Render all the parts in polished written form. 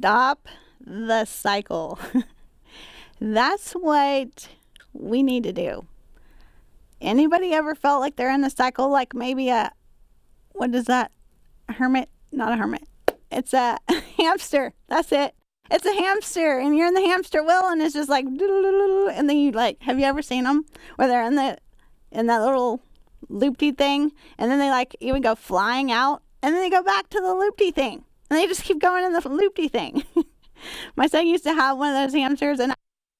stop the cycle. That's what we need to do. Anybody ever felt like they're in a cycle, like maybe what is that? A hermit? Not a hermit. It's a hamster. That's it. It's a hamster, and you're in the hamster wheel, and it's just like, and then you like, have you ever seen them where they're in that little loopty thing, and then they like even go flying out, and then they go back to the loopty thing, and they just keep going in the loopty thing. My son used to have one of those hamsters, and I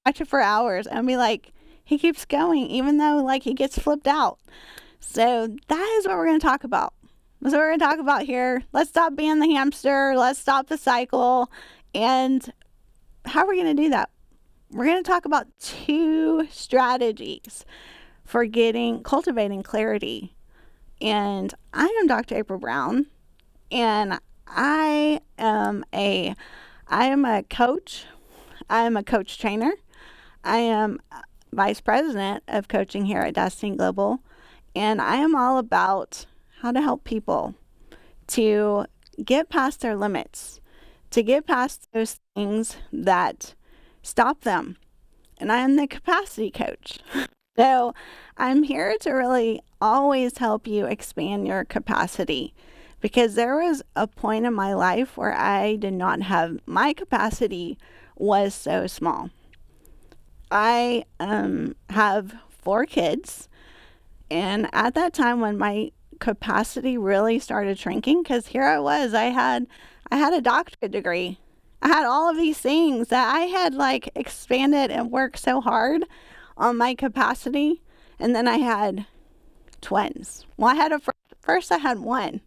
watch it for hours, and be like, he keeps going, even though like he gets flipped out. So that is what we're going to talk about. That's what we're going to talk about here. Let's stop being the hamster. Let's stop the cycle. And how are we going to do that? We're going to talk about 2 strategies for cultivating clarity. And I am Dr. April Brown, and I am a coach. I am a coach trainer. I am vice president of coaching here at Destiny Global, and I am all about how to help people to get past their limits, to get past those things that stop them. And I am the capacity coach. So I'm here to really always help you expand your capacity, because there was a point in my life where I did not have, my capacity was so small. I have 4 kids, and at that time when my capacity really started shrinking, because here I was, I had a doctorate degree. I had all of these things that I had like expanded and worked so hard on my capacity, and then I had twins. Well, first I had one.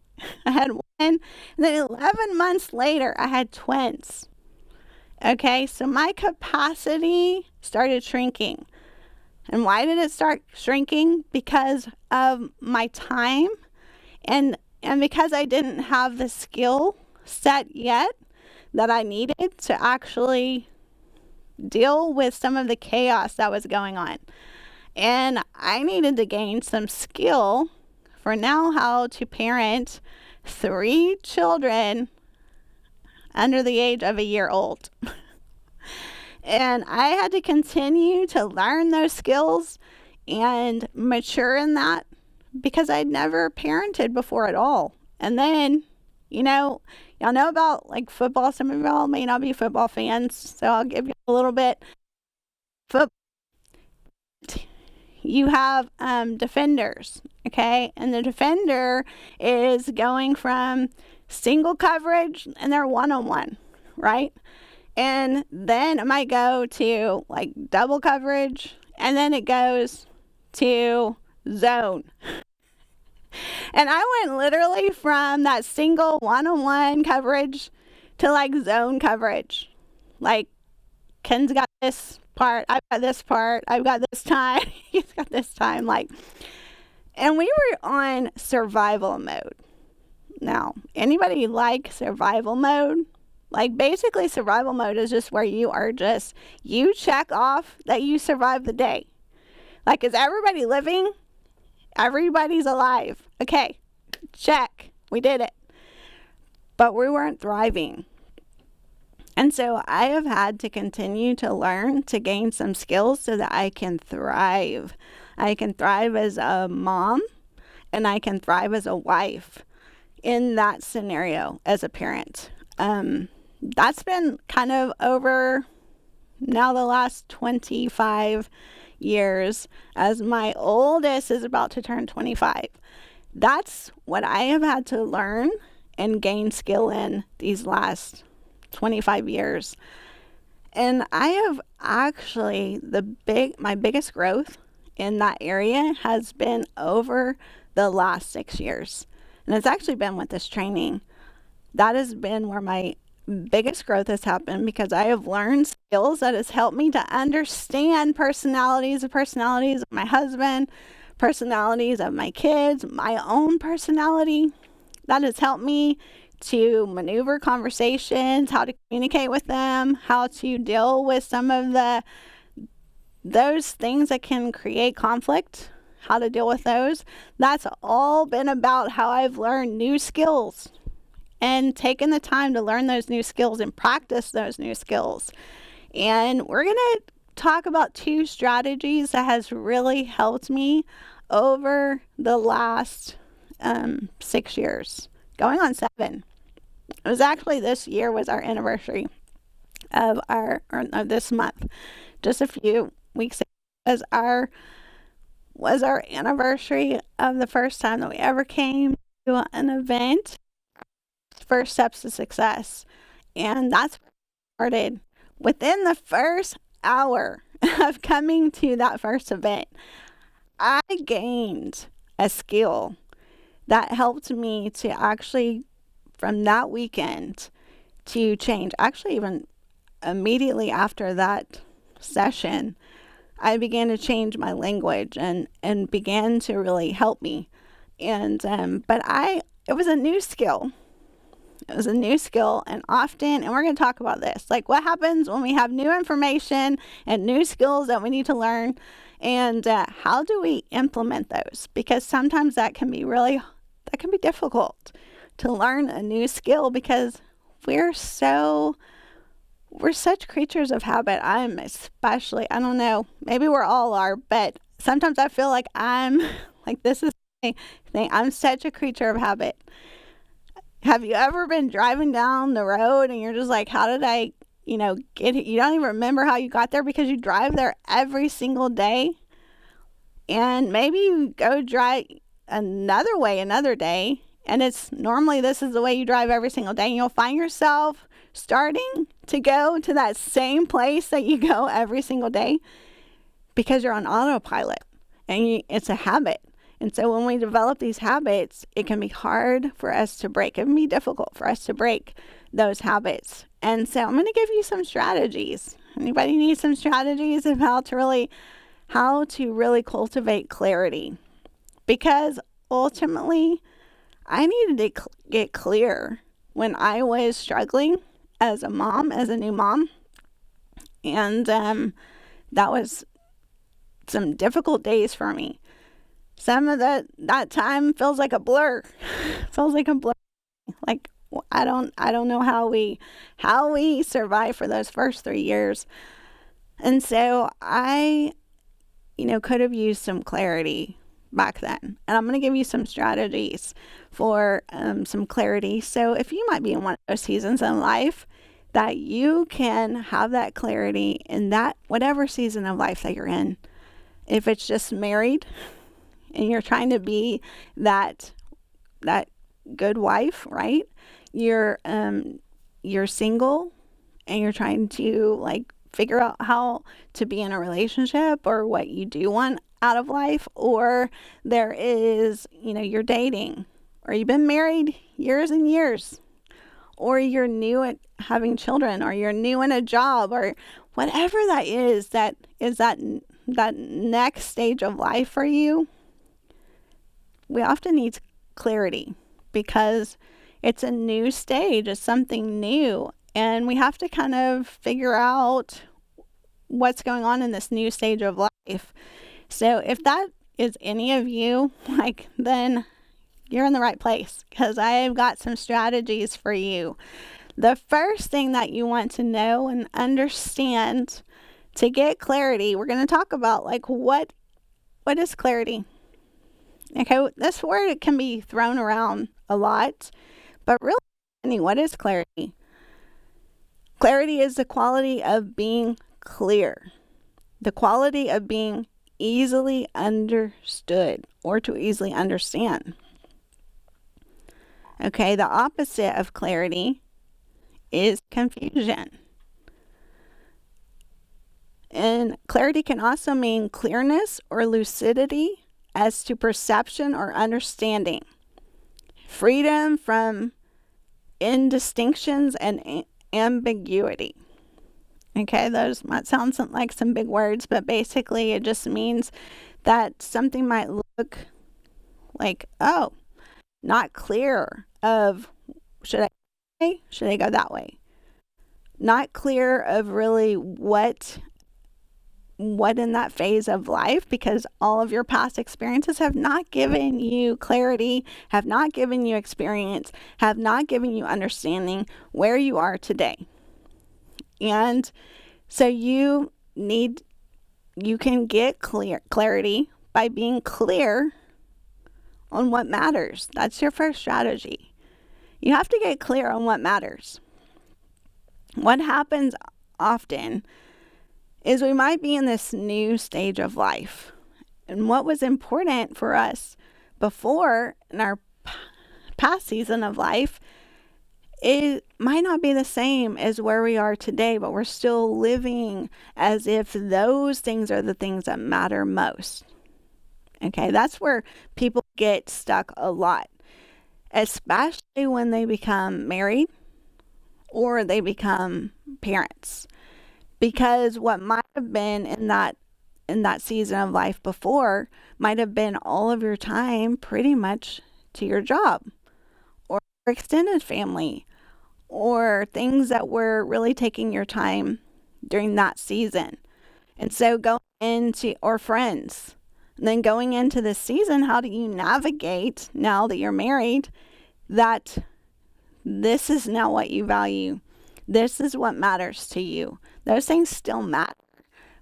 I had one, and then 11 months later I had twins. Okay, so my capacity started shrinking. And why did it start shrinking? Because of my time, and because I didn't have the skill set yet that I needed to actually deal with some of the chaos that was going on. And I needed to gain some skill for now how to parent 3 children under the age of a year old. And I had to continue to learn those skills and mature in that, because I'd never parented before at all. And then, y'all know about like football. Some of y'all may not be football fans, so I'll give you a little bit. You have defenders, okay? And the defender is going from single coverage, and they're one-on-one, right? And then it might go to like double coverage, and then it goes to zone. And I went literally from that single one-on-one coverage to like zone coverage. Like, Ken's got this part, I've got this part, I've got this time, he's got this time. Like, and we were on survival mode. Now, anybody like survival mode? Like, basically survival mode is just where you check off that you survived the day. Like, is everybody living? Everybody's alive. Okay, check. We did it. But we weren't thriving. And so I have had to continue to learn to gain some skills so that I can thrive. I can thrive as a mom, and I can thrive as a wife in that scenario as a parent. That's been kind of over now the last 25 years, as my oldest is about to turn 25. That's what I have had to learn and gain skill in these last 25 years. And I have actually, my biggest growth in that area has been over the last 6 years. And it's actually been with this training. That has been where my biggest growth has happened, because I have learned skills that has helped me to understand personalities of my husband, personalities of my kids, my own personality. That has helped me to maneuver conversations, how to communicate with them, how to deal with some of those things that can create conflict, how to deal with those. That's all been about how I've learned new skills and taken the time to learn those new skills and practice those new skills. And we're going to talk about 2 strategies that has really helped me over the last 6 years, going on 7. It was actually this year was our anniversary of this month. Just a few weeks ago was our anniversary of the first time that we ever came to an event, First Steps to Success. And that's where it started. Within the first hour of coming to that first event, I gained a skill that helped me to actually, from that weekend, to change. Actually, even immediately after that session, I began to change my language and began to really help me. And it was a new skill. It was a new skill, and often, and we're going to talk about this, like what happens when we have new information and new skills that we need to learn, and how do we implement those? Because sometimes that can be difficult to learn a new skill, because we're such creatures of habit. I don't know, maybe we're all are, but sometimes I feel like I'm like, this is my thing. I'm such a creature of habit. Have you ever been driving down the road and you're just like, how did I, get it? You don't even remember how you got there because you drive there every single day. And maybe you go drive another way another day, and it's normally this is the way you drive every single day, and you'll find yourself starting to go to that same place that you go every single day because you're on autopilot, and it's a habit. And so when we develop these habits, it can be hard for us to break. It can be difficult for us to break those habits. And so I'm going to give you some strategies. Anybody need some strategies of how to really cultivate clarity? Because ultimately, I needed to get clear when I was struggling as a mom, as a new mom. And that was some difficult days for me. Some of that time feels like a blur. Like I don't know how we survived for those first 3 years. And so I, could have used some clarity back then. And I'm going to give you some strategies for some clarity. So if you might be in one of those seasons in life that you can have that clarity in that whatever season of life that you're in, if it's just married, and you're trying to be that good wife, right? You're single, and you're trying to figure out how to be in a relationship or what you do want out of life, or there is, you're dating, or you've been married years and years, or you're new at having children, or you're new in a job, or whatever that is that next stage of life for you. We often need clarity because it's a new stage, it's something new, and we have to kind of figure out what's going on in this new stage of life. So if that is any of you, then you're in the right place, because I've got some strategies for you. The first thing that you want to know and understand to get clarity, we're going to talk about what is clarity. Okay, this word can be thrown around a lot, but really, what is clarity? Clarity is the quality of being clear, the quality of being easily understood or to easily understand. Okay, the opposite of clarity is confusion. And clarity can also mean clearness or lucidity as to perception or understanding, freedom from indistinctions and ambiguity. Okay, those might sound like some big words, but basically it just means that something might look like, not clear of should I go that way? Not clear of really what what in that phase of life, because all of your past experiences have not given you clarity, have not given you experience, have not given you understanding where you are today. And so you can get clarity by being clear on what matters. That's your first strategy. You have to get clear on what matters. What happens often is we might be in this new stage of life. And what was important for us before in our past season of life, it might not be the same as where we are today, but we're still living as if those things are the things that matter most. Okay, that's where people get stuck a lot, especially when they become married or they become parents. Because what might have been in that season of life before might have been all of your time pretty much to your job or your extended family or things that were really taking your time during that season. And so going into, or friends, and then going into this season, how do you navigate now that you're married that this is now what you value? This is what matters to you. Those things still matter,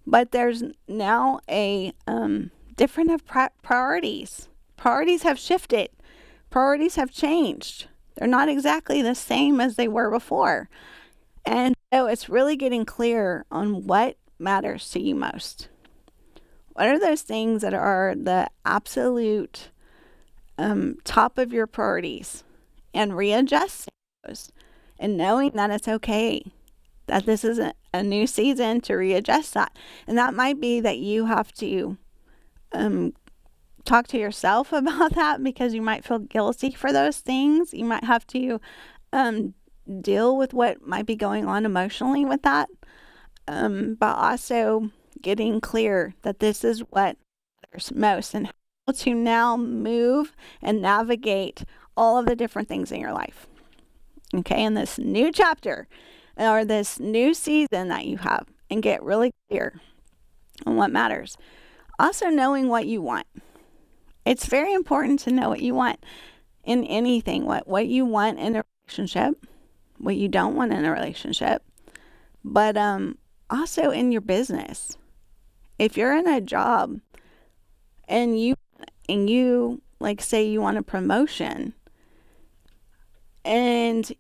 but there's now a different of priorities. Priorities have shifted. Priorities have changed. They're not exactly the same as they were before. And so it's really getting clear on what matters to you most. What are those things that are the absolute top of your priorities? And readjusting those and knowing that it's okay, that this is a new season to readjust that. And that might be that you have to talk to yourself about that, because you might feel guilty for those things. You might have to deal with what might be going on emotionally with that, but also getting clear that this is what matters most and how to now move and navigate all of the different things in your life. Okay, in this new chapter or this new season that you have, and get really clear on what matters. Also, knowing what you want. It's very important to know what you want in anything, what you want in a relationship, what you don't want in a relationship, but also in your business. If you're in a job and you like say you want a promotion, and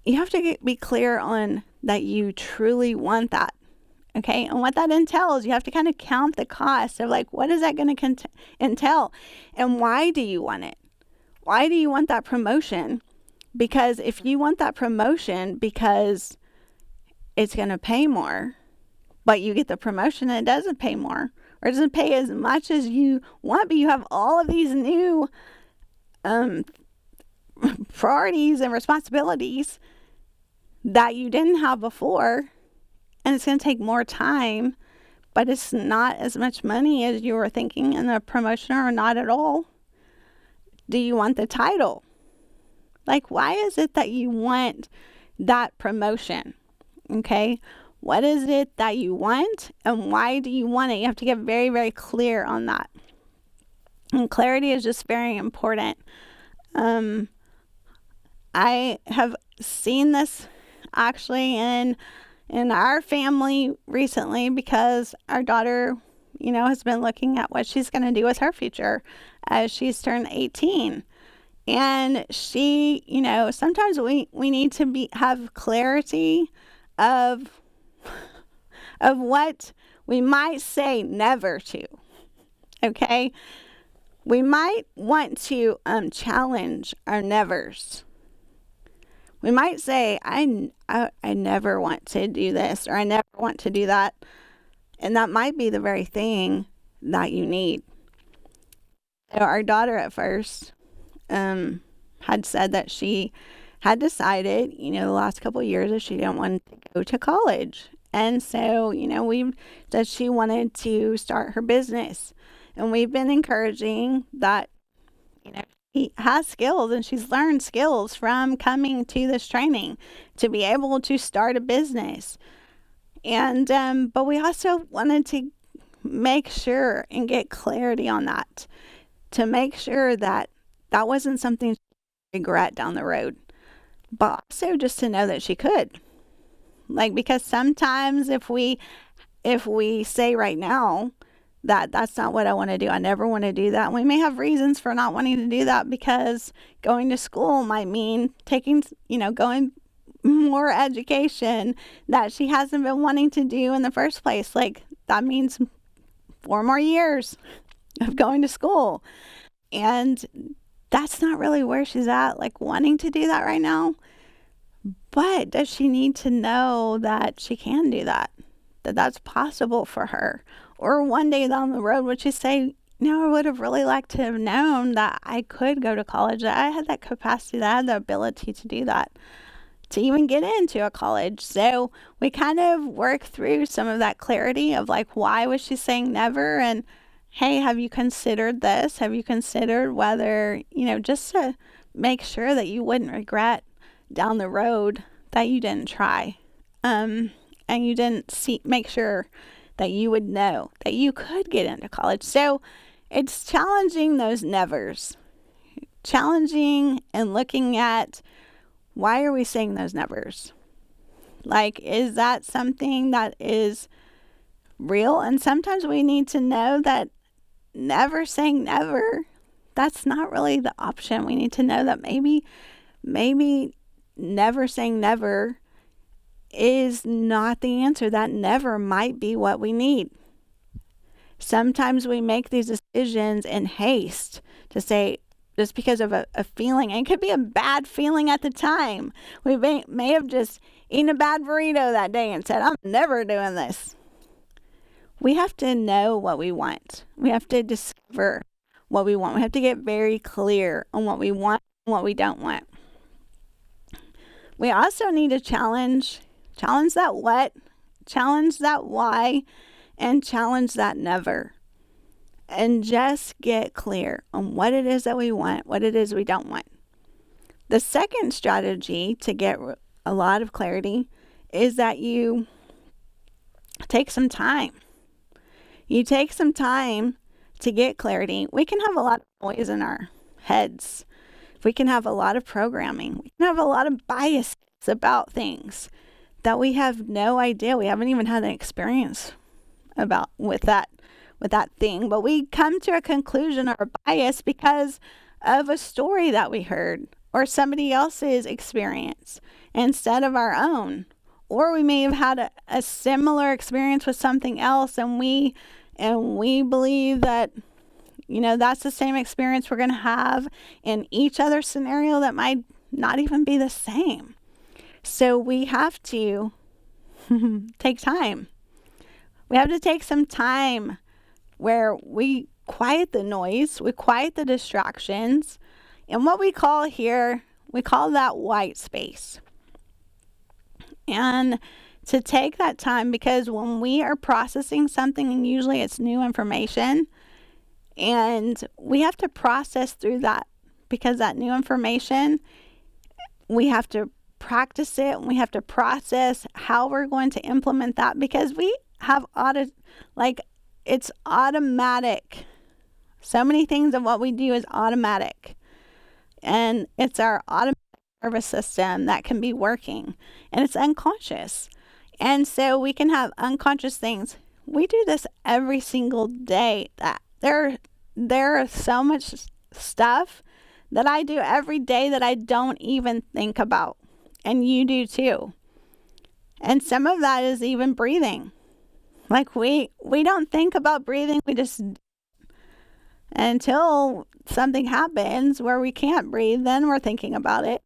you have to be clear on that you truly want that. Okay, and what that entails, you have to kind of count the cost of like, what is that going to entail? And why do you want it? Why do you want that promotion? Because if you want that promotion because it's going to pay more, but you get the promotion and it doesn't pay more, or it doesn't pay as much as you want, but you have all of these new priorities and responsibilities that you didn't have before, and it's going to take more time, but it's not as much money as you were thinking in the promotion, or not at all. Do you want the title? Like, why is it that you want that promotion? Okay, what is it that you want, and why do you want it? You have to get very, very clear on that. And clarity is just very important. I have seen this actually in our family recently, because our daughter, has been looking at what she's going to do with her future as she's turned 18. And she, sometimes we need to have clarity of what we might say never to. Okay? We might want to challenge our nevers. We might say, I never want to do this, or I never want to do that. And that might be the very thing that you need. So our daughter at first had said that she had decided, the last couple of years, that she didn't want to go to college. And so, we said she wanted to start her business. And we've been encouraging that, she has skills, and she's learned skills from coming to this training to be able to start a business. And but we also wanted to make sure and get clarity on that, to make sure that that wasn't something to regret down the road, but also just to know that she could. Like, because sometimes if we say right now that that's not what I want to do, I never want to do that, and we may have reasons for not wanting to do that, because going to school might mean taking, going more education that she hasn't been wanting to do in the first place. Like, that means 4 more years of going to school. And that's not really where she's at, like wanting to do that right now. But does she need to know that she can do that? That that's possible for her? Or one day down the road, would she say, I would have really liked to have known that I could go to college, that I had that capacity, that I had the ability to do that, to even get into a college. So we kind of work through some of that clarity of like, why was she saying never? And hey, have you considered this? Have you considered whether, just to make sure that you wouldn't regret down the road that you didn't try, and you didn't make sure that you would know that you could get into college. So it's challenging those nevers, challenging and looking at, why are we saying those nevers? Like, is that something that is real? And sometimes we need to know that never saying never, that's not really the option. We need to know that maybe never saying never is not the answer. That never might be what we need. Sometimes we make these decisions in haste to say, just because of a feeling, and it could be a bad feeling at the time. We may have just eaten a bad burrito that day and said, I'm never doing this. We have to know what we want. We have to discover what we want. We have to get very clear on what we want and what we don't want. We also need to challenge that what, challenge that why, and challenge that never. And just get clear on what it is that we want, what it is we don't want. The second strategy to get a lot of clarity is that you take some time. You take some time to get clarity. We can have a lot of noise in our heads. We can have a lot of programming. We can have a lot of biases about things that we have no idea. We haven't even had an experience about with that thing, but we come to a conclusion or a bias because of a story that we heard or somebody else's experience instead of our own. Or we may have had a similar experience with something else, and we believe that that's the same experience we're going to have in each other scenario that might not even be the same. So we have to take time. We have to take some time where we quiet the noise, we quiet the distractions, and what we call that white space. And to take that time, because when we are processing something, and usually it's new information, and we have to process through that, because that new information, we have to practice it, and we have to process how we're going to implement that, because we have it's automatic. So many things of what we do is automatic. And it's our automatic nervous system that can be working. And it's unconscious. And so we can have unconscious things. We do this every single day. That there is so much stuff that I do every day that I don't even think about. And you do too. And some of that is even breathing. Like we don't think about breathing. We just, until something happens where we can't breathe, then we're thinking about it.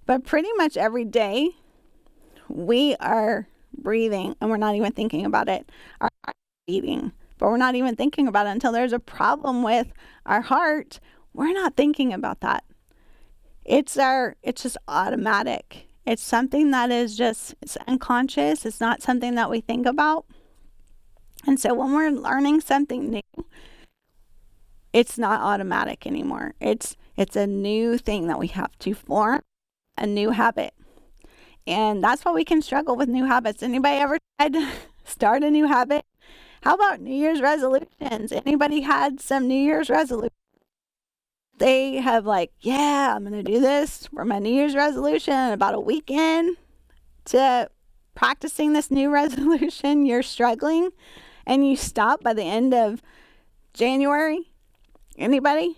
But pretty much every day we are breathing and we're not even thinking about it. Our heart is beating, but we're not even thinking about it until there's a problem with our heart. We're not thinking about that. It's just automatic. It's something that is it's unconscious. It's not something that we think about. And so when we're learning something new, it's not automatic anymore. It's a new thing that we have to form, a new habit. And that's why we can struggle with new habits. Anybody ever tried to start a new habit? How about New Year's resolutions? Anybody had some New Year's resolutions? They have like, yeah, I'm going to do this for my New Year's resolution. About a week in to practicing this new resolution, you're struggling and you stop by the end of January. Anybody?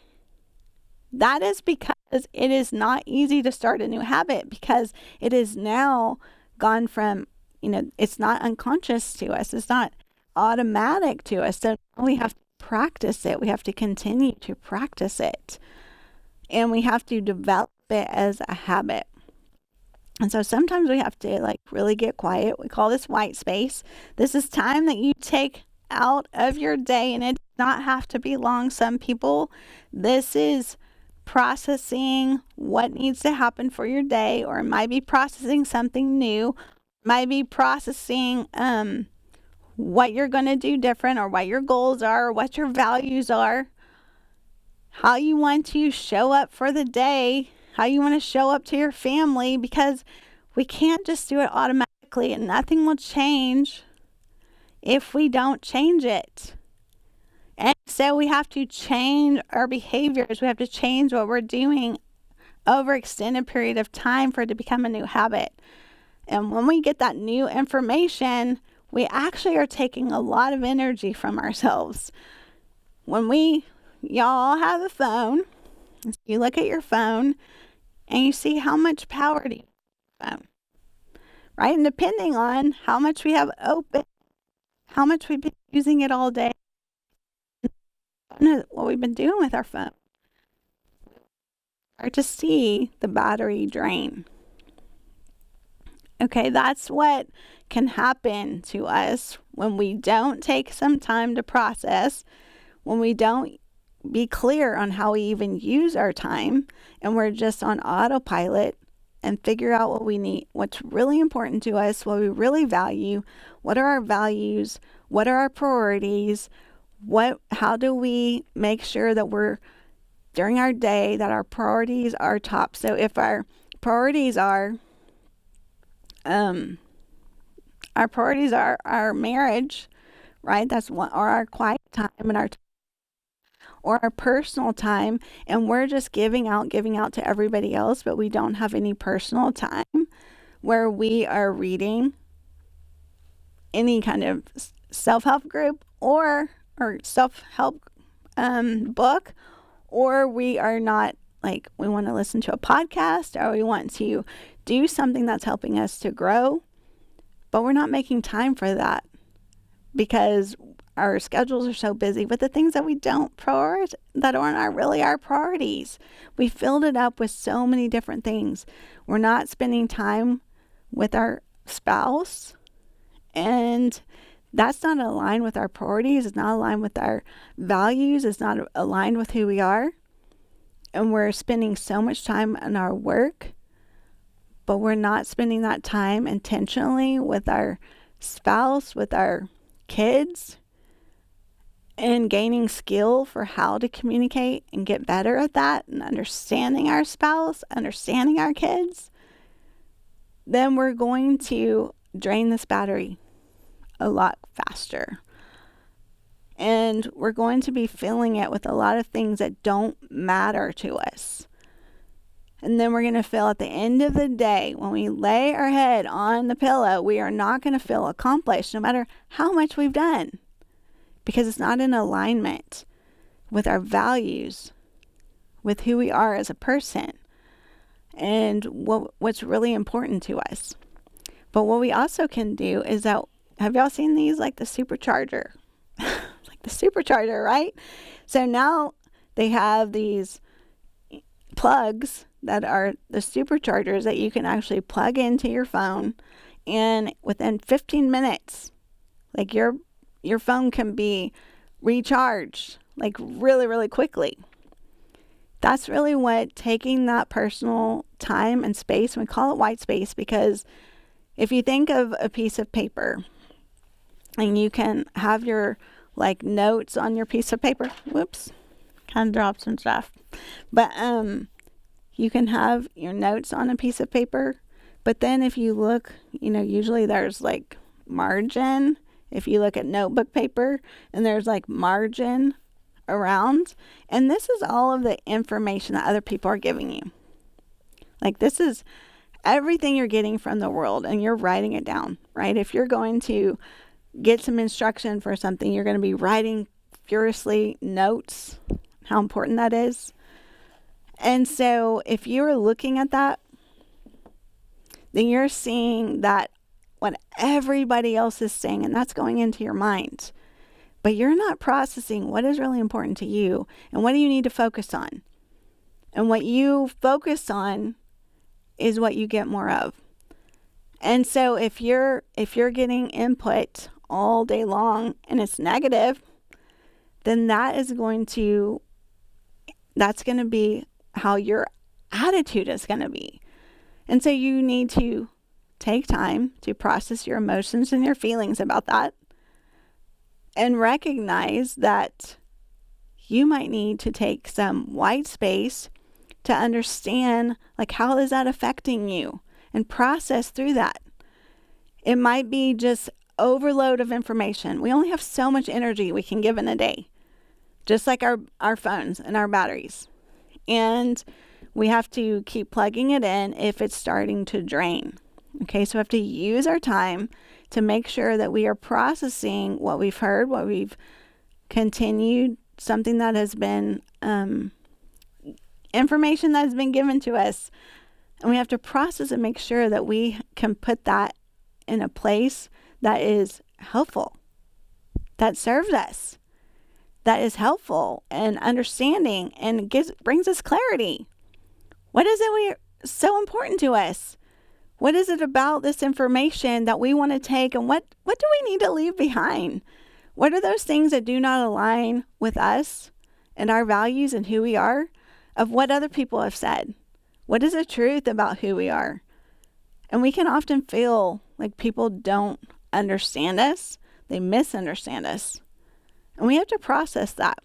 That is because it is not easy to start a new habit, because it is now gone from, it's not unconscious to us. It's not automatic to us. So we have to practice it. We have to continue to practice it. And we have to develop it as a habit. And so sometimes we have to like really get quiet. We call this white space. This is time that you take out of your day, and it does not have to be long. Some people, this is processing what needs to happen for your day, or it might be processing something new, might be processing what you're going to do different, or what your goals are, or what your values are, how you want to show up for the day, how you want to show up to your family, because we can't just do it automatically, and nothing will change if we don't change it. And so we have to change our behaviors. We have to change what we're doing over extended period of time for it to become a new habit. And when we get that new information, we actually are taking a lot of energy from ourselves. Y'all have a phone, you look at your phone and you see how much power do you have on your phone, right? And depending on how much we have open, how much we've been using it all day, what we've been doing with our phone, start to see the battery drain. Okay, that's what can happen to us when we don't take some time to process, when we don't be clear on how we even use our time, and we're just on autopilot and figure out what we need, what's really important to us, what we really value, what are our values, what are our priorities, how do we make sure that we're during our day that our priorities are top. So if our priorities are our marriage, right? That's one, or our quiet time and or our personal time, and we're just giving out to everybody else, but we don't have any personal time where we are reading any kind of self-help group or self-help book, or we are not like, we want to listen to a podcast, or we want to do something that's helping us to grow, but we're not making time for that because our schedules are so busy with the things that we don't prioritize, that aren't really our priorities. We filled it up with so many different things. We're not spending time with our spouse, and that's not aligned with our priorities. It's not aligned with our values. It's not aligned with who we are. And we're spending so much time on our work, but we're not spending that time intentionally with our spouse, with our kids, and gaining skill for how to communicate and get better at that, and understanding our spouse, understanding our kids. Then we're going to drain this battery a lot faster. And we're going to be filling it with a lot of things that don't matter to us. And then we're going to feel at the end of the day, when we lay our head on the pillow, we are not going to feel accomplished no matter how much we've done, because it's not in alignment with our values, with who we are as a person, and what's really important to us. But what we also can do is that, have y'all seen these, like the supercharger? Like the supercharger, right? So now they have these plugs that are the superchargers that you can actually plug into your phone, and within 15 minutes, like your phone can be recharged like really, really quickly. That's really what taking that personal time and space, we call it white space, because if you think of a piece of paper and you can have your like notes on your piece of paper, whoops, kind of dropped some stuff, but you can have your notes on a piece of paper, But then if you look, usually there's like margin. If you look at notebook paper and there's like margin around, and this is all of the information that other people are giving you. Like this is everything you're getting from the world and you're writing it down, right? If you're going to get some instruction for something, you're going to be writing furiously notes, how important that is. And so if you're looking at that, then you're seeing that what everybody else is saying, and that's going into your mind. But you're not processing what is really important to you and what do you need to focus on. And what you focus on is what you get more of. And so if you're getting input all day long and it's negative, then that's going to be how your attitude is going to be. And so you need to take time to process your emotions and your feelings about that and recognize that you might need to take some white space to understand, like, how is that affecting you, and process through that. It might be just overload of information. We only have so much energy we can give in a day, just like our phones and our batteries. And we have to keep plugging it in if it's starting to drain. Okay, so we have to use our time to make sure that we are processing what we've heard, what we've continued, something that has been information that has been given to us. And we have to process and make sure that we can put that in a place that is helpful, that serves us, that is helpful and understanding and brings us clarity. What is it so important to us? What is it about this information that we want to take, and what do we need to leave behind? What are those things that do not align with us and our values and who we are, of what other people have said? What is the truth about who we are? And we can often feel like people don't understand us. They misunderstand us. And we have to process that.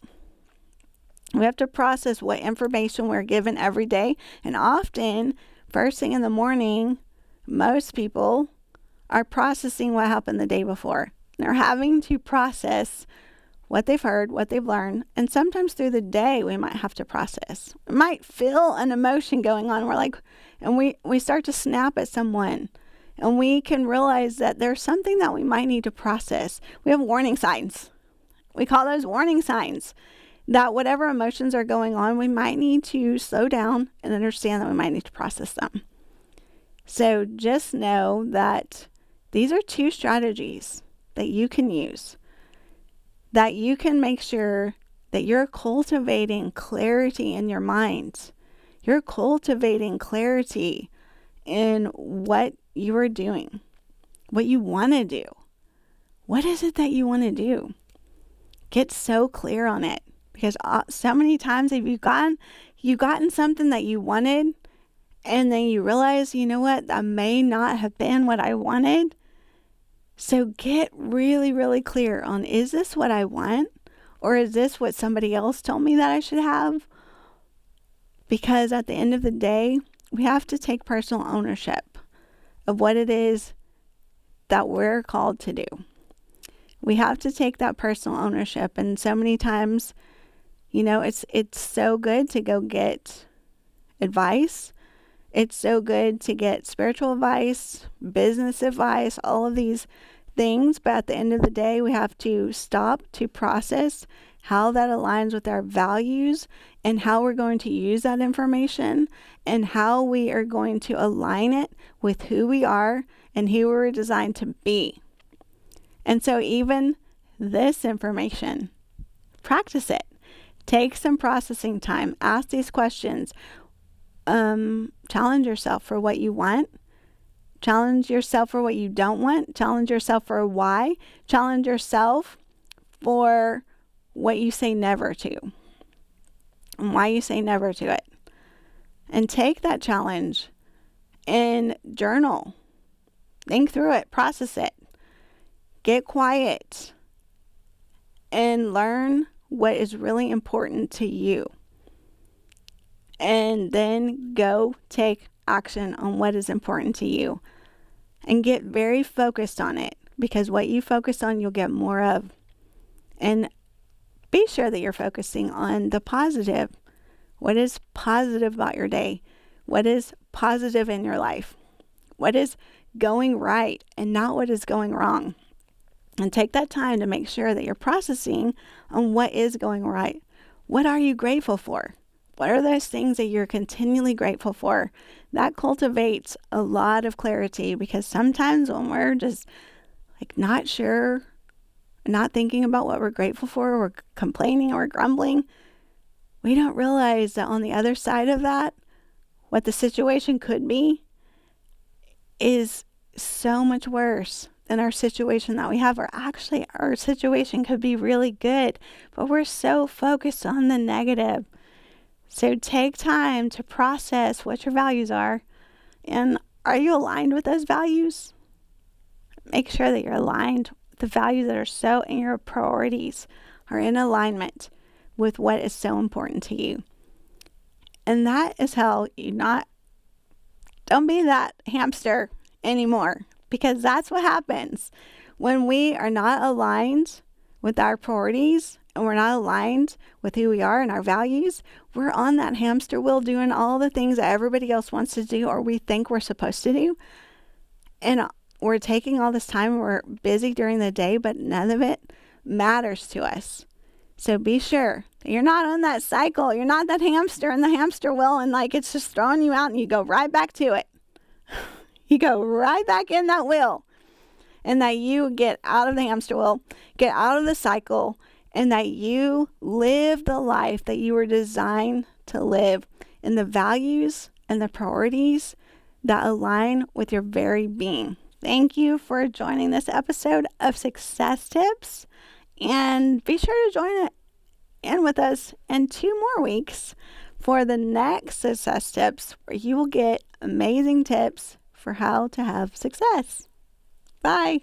We have to process what information we're given every day. And often, first thing in the morning, most people are processing what happened the day before. They're having to process what they've heard, what they've learned. And sometimes through the day, we might have to process. We might feel an emotion going on. We're like, and we start to snap at someone. And we can realize that there's something that we might need to process. We have warning signs. We call those warning signs. That whatever emotions are going on, we might need to slow down and understand that we might need to process them. So just know that these are two strategies that you can use, that you can make sure that you're cultivating clarity in your mind. You're cultivating clarity in what you are doing, what you want to do. What is it that you want to do? Get so clear on it, because so many times have you gotten something that you wanted, and then you realize, you know what, that may not have been what I wanted. So get really, really clear on, is this what I want? Or is this what somebody else told me that I should have? Because at the end of the day, we have to take personal ownership of what it is that we're called to do. We have to take that personal ownership. And so many times, it's so good to go get advice. It's so good to get spiritual advice, business advice, all of these things. But at the end of the day, we have to stop to process how that aligns with our values and how we're going to use that information and how we are going to align it with who we are and who we're designed to be. And so even this information, practice it. Take some processing time. Ask these questions. Challenge yourself for what you want. Challenge yourself for what you don't want. Challenge yourself for why. Challenge yourself for what you say never to and why you say never to it. And take that challenge and journal. Think through it. Process it. Get quiet and learn what is really important to you. And then go take action on what is important to you and get very focused on it, because what you focus on, you'll get more of. And be sure that you're focusing on the positive. What is positive about your day? What is positive in your life? What is going right and not what is going wrong? And take that time to make sure that you're processing on what is going right. What are you grateful for? What are those things that you're continually grateful for? That cultivates a lot of clarity, because sometimes when we're just like not sure, not thinking about what we're grateful for, we're complaining or grumbling, we don't realize that on the other side of that, what the situation could be is so much worse than our situation that we have. Or actually, our situation could be really good, but we're so focused on the negative. So take time to process what your values are. And are you aligned with those values? Make sure that you're aligned with the values that are so, and your priorities are in alignment with what is so important to you. And that is how don't be that hamster anymore, because that's what happens when we are not aligned with our priorities and we're not aligned with who we are and our values. We're on that hamster wheel doing all the things that everybody else wants to do or we think we're supposed to do. And we're taking all this time, we're busy during the day, but none of it matters to us. So be sure that you're not on that cycle. You're not that hamster in the hamster wheel and like it's just throwing you out and you go right back to it. You go right back in that wheel. And that you get out of the hamster wheel, get out of the cycle, and that you live the life that you were designed to live in the values and the priorities that align with your very being. Thank you for joining this episode of Success Tips. And be sure to join in with us in 2 more weeks for the next Success Tips, where you will get amazing tips for how to have success. Bye.